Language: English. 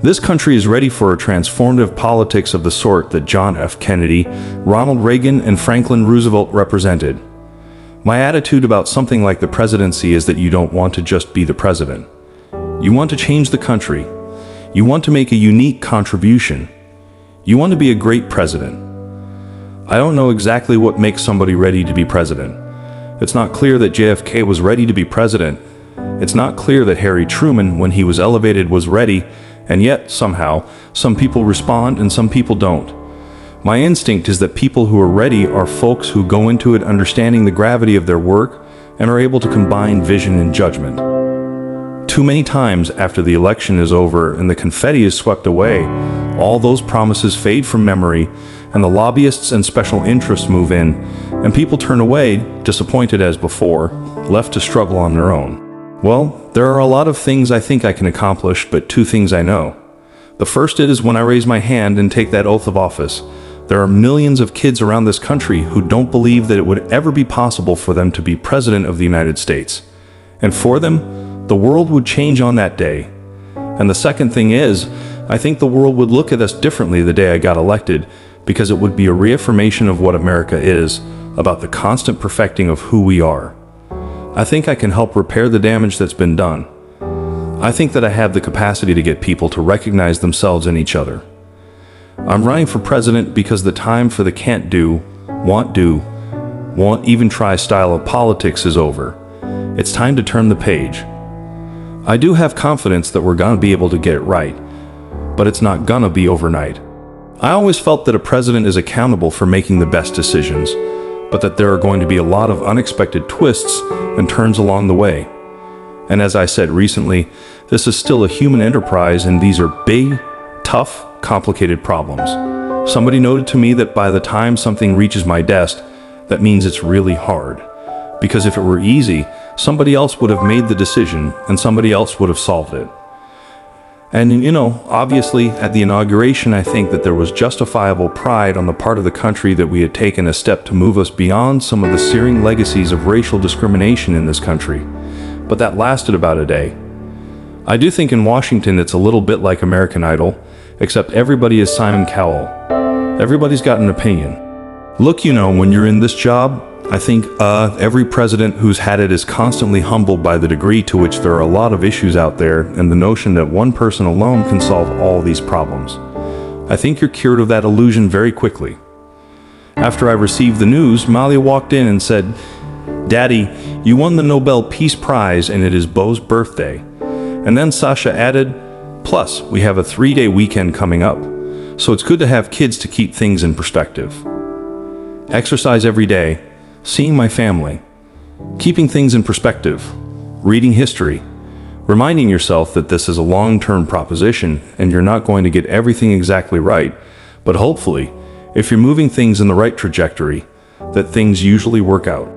This country is ready for a transformative politics of the sort that John F. Kennedy, Ronald Reagan, and Franklin Roosevelt represented. My attitude about something like the presidency is that you don't want to just be the president. You want to change the country. You want to make a unique contribution. You want to be a great president. I don't know exactly what makes somebody ready to be president. It's not clear that JFK was ready to be president. It's not clear that Harry Truman, when he was elevated, was ready, and yet, somehow, some people respond and some people don't. My instinct is that people who are ready are folks who go into it understanding the gravity of their work and are able to combine vision and judgment. Too many times after the election is over and the confetti is swept away, all those promises fade from memory, and the lobbyists and special interests move in, and people turn away, disappointed as before, left to struggle on their own. Well, there are a lot of things I think I can accomplish, but two things I know. The first is when I raise my hand and take that oath of office, there are millions of kids around this country who don't believe that it would ever be possible for them to be president of the United States. And for them, the world would change on that day. And the second thing is, I think the world would look at us differently the day I got elected, because it would be a reaffirmation of what America is, about the constant perfecting of who we are. I think I can help repair the damage that's been done. I think that I have the capacity to get people to recognize themselves in each other. I'm running for president because the time for the can't do, won't even try style of politics is over. It's time to turn the page. I do have confidence that we're gonna be able to get it right, but it's not gonna be overnight. I always felt that a president is accountable for making the best decisions, but that there are going to be a lot of unexpected twists and turns along the way. And as I said recently, this is still a human enterprise, and these are big, tough, complicated problems. Somebody noted to me that by the time something reaches my desk, that means it's really hard. Because if it were easy, somebody else would have made the decision and somebody else would have solved it. And obviously at the inauguration, I think that there was justifiable pride on the part of the country that we had taken a step to move us beyond some of the searing legacies of racial discrimination in this country. But that lasted about a day. I do think in Washington it's a little bit like American Idol, except everybody is Simon Cowell. Everybody's got an opinion. Look, when you're in this job, I think every president who's had it is constantly humbled by the degree to which there are a lot of issues out there and the notion that one person alone can solve all these problems. I think you're cured of that illusion very quickly. After I received the news, Malia walked in and said, "Daddy, you won the Nobel Peace Prize and it is Beau's birthday." And then Sasha added, "Plus, we have a 3-day weekend coming up, so it's good to have kids to keep things in perspective. Exercise every day, seeing my family, keeping things in perspective, reading history, reminding yourself that this is a long-term proposition and you're not going to get everything exactly right, but hopefully, if you're moving things in the right trajectory, that things usually work out."